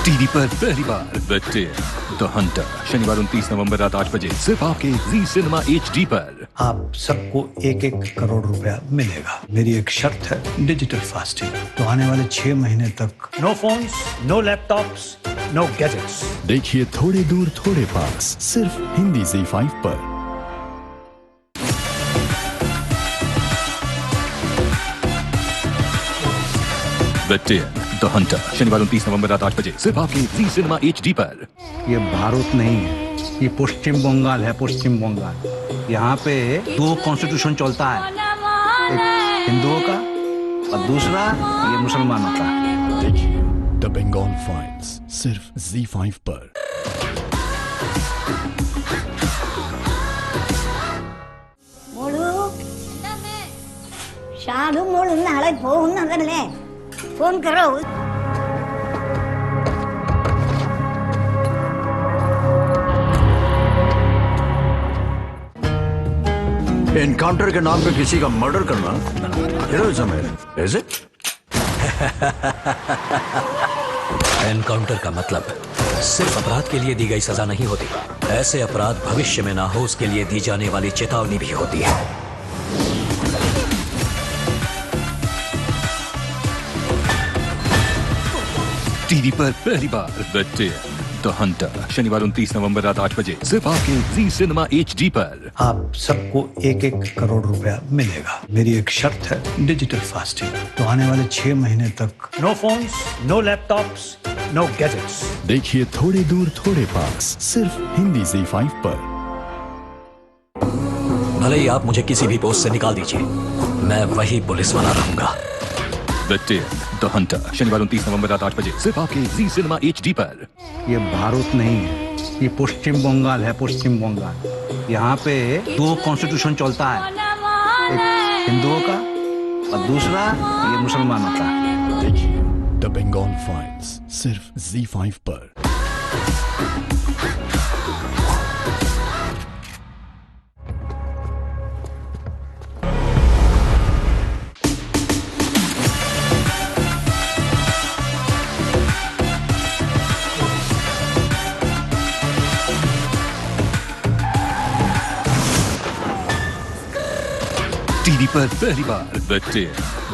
TV पर पहली बार the Hunter शनिवार 29 नवंबर रात 8 बजे सिर्फ आपके जी सिनेमा HD पर। आप सबको 1-1 करोड़ रुपया मिलेगा। मेरी एक शर्त है, डिजिटल फास्टिंग। तो आने वाले 6 महीने तक no phones, no laptops, no gadgets. देखिए थोड़े दूर थोड़े पास सिर्फ हिंदी ZEE5 पर। द हंटर शनिवार 29 नवंबर रात 8 बजे सिर्फ आपके जी सिनेमा HD पर। ये भारत नहीं है, ये पश्चिम बंगाल है। पश्चिम बंगाल यहाँ पे 2 कॉन्स्टिट्यूशन चलता है, एक हिंदुओं का और दूसरा ये मुसलमानों का। देखिए द बंगाल फाइल्स सिर्फ ZEE5 पर। ഷാദു മോൾ നാളെ പോകുന്നതല്ലേ? फोन करो। एनकाउंटर के नाम पे किसी का मर्डर करना हेरोइज्म है, इज इट? एनकाउंटर का मतलब सिर्फ अपराध के लिए दी गई सजा नहीं होती, ऐसे अपराध भविष्य में ना हो उसके लिए दी जाने वाली चेतावनी भी होती है। टीवी पर पहली बार द हंटर शनिवार 29 नवंबर रात 8 बजे सिर्फ आपके जी सिनेमा HD पर। आप सबको 1-1 करोड़ रुपया मिलेगा। मेरी एक शर्त है, डिजिटल फास्टिंग। तो आने वाले 6 महीने तक no phones, no laptops, no gadgets. देखिए थोड़े दूर थोड़े पास सिर्फ हिंदी ZEE5 पर। भले ही आप मुझे किसी भी पोस्ट से निकाल दीजिए, मैं वही पुलिस वाला रहूंगा। द हंटर शनिवार 29 नवंबर रात 8 बजे सिर्फ आपके जी सिनेमा HD पर। ये भारत नहीं है, ये पश्चिम बंगाल है। पश्चिम बंगाल यहाँ पे 2 कॉन्स्टिट्यूशन चलता है, एक हिंदुओं का और दूसरा ये मुसलमानों का। देखिए द बंगाल फाइल्स सिर्फ ZEE5 पर। टीवी पर पहली बार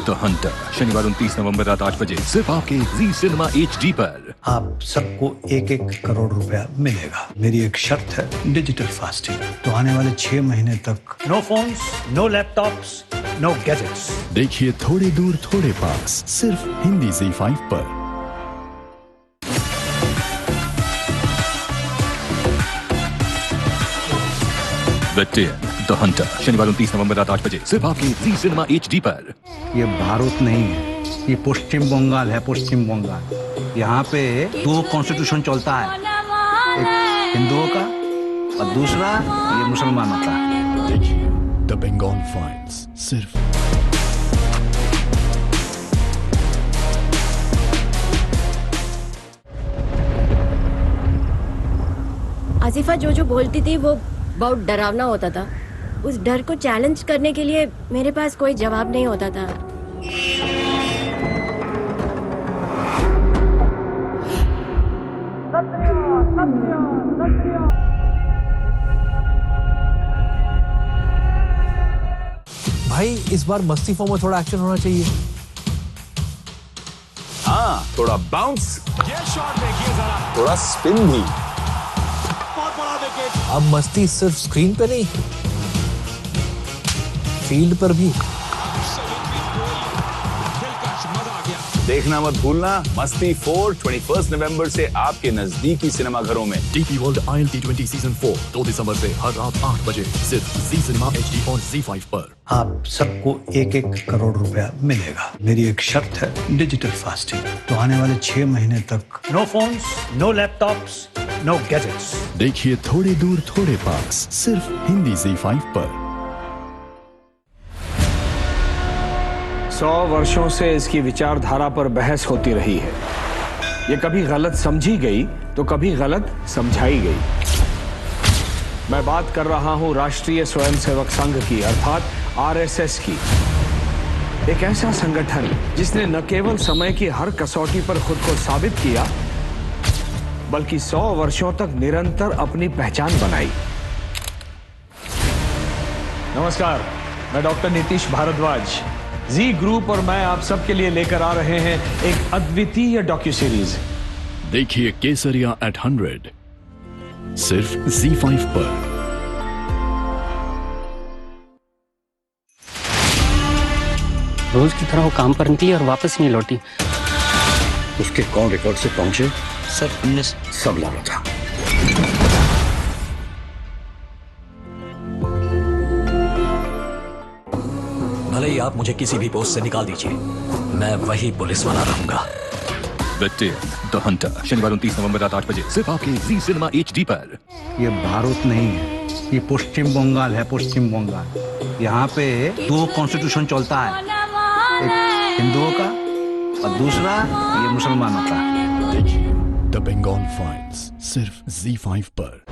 द हंटर शनिवार 29 नवंबर रात 8 बजे सिर्फ आपके जी सिनेमा HD पर। आप सबको 1-1 करोड़ रुपया मिलेगा। मेरी एक शर्त है, डिजिटल फास्टिंग। तो आने वाले 6 महीने तक no phones, no laptops, no gadgets. देखिए थोड़े दूर थोड़े पास सिर्फ हिंदी ZEE5 पर। द हंटर शनिवार 29 नवंबर रात 8 बजे सिर्फ आपके जी सिनेमा HD पर। ये भारत नहीं है, ये पश्चिम बंगाल है। पश्चिम बंगाल यहाँ पे 2 कॉन्स्टिट्यूशन चलता है, एक हिंदुओं का और दूसरा ये मुसलमानों का। देखिए द बंगाल फाइल्स सिर्फ। आसिफा जो बोलती थी वो बहुत डरावना होता था। उस डर को चैलेंज करने के लिए मेरे पास कोई जवाब नहीं होता था। भाई इस बार मस्ती फॉर्म में थोड़ा एक्शन होना चाहिए। हाँ, थोड़ा बाउंस, थोड़ा स्पिन भी। अब मस्ती सिर्फ स्क्रीन पे नहीं, फील्ड पर भी। देखना मत भूलना, मस्ती 4 21 नवंबर से आपके नजदीकी सिनेमा घरों में। DP वर्ल्ड ILT20 सीजन 4 2 दिसंबर से हर रात 8 बजे सिर्फ जी सिनेमा HD और ZEE5 पर। आप सबको 1-1 करोड़ रुपया मिलेगा। मेरी एक शर्त है, डिजिटल फास्टिंग। तो आने वाले 6 महीने तक no phones, no laptops, no gadgets. देखिए थोड़े दूर थोड़े पास सिर्फ हिंदी ZEE5 पर। 100 वर्षों से इसकी विचारधारा पर बहस होती रही है। ये कभी गलत समझी गई तो कभी गलत समझाई गई। मैं बात कर रहा हूं राष्ट्रीय स्वयंसेवक संघ की, अर्थात RSS की। एक ऐसा संगठन जिसने न केवल समय की हर कसौटी पर खुद को साबित किया, बल्कि 100 वर्षों तक निरंतर अपनी पहचान बनाई। नमस्कार, मैं डॉक्टर नीतीश भारद्वाज। जी ग्रुप और मैं आप सबके लिए लेकर आ रहे हैं एक अद्वितीय डॉक्यू सीरीज। देखिए केसरिया एट 100 सिर्फ ZEE5 पर। रोज की तरह वो काम पर निकली और वापस नहीं लौटी। उसके कौन रिकॉर्ड से पहुंचे? सर हमने सब लाना था। भले ही आप मुझे किसी भी पोस्ट से निकाल दीजिए, मैं वही पुलिस वाला रहूंगा। द टेल, द हंटर, शनिवार 29 नवंबर रात 8 बजे सिर्फ आपके जी सिनेमा HD पर। ये भारत नहीं है, ये पश्चिम बंगाल है, पश्चिम बंगाल। यहाँ पे 2 कॉन्स्टिट्यूशन चलता है, एक हिंदुओं का और दूसरा ये मुसलमानों का। देखिए द बंगाल फाइल्स सिर्फ ZEE5 पर।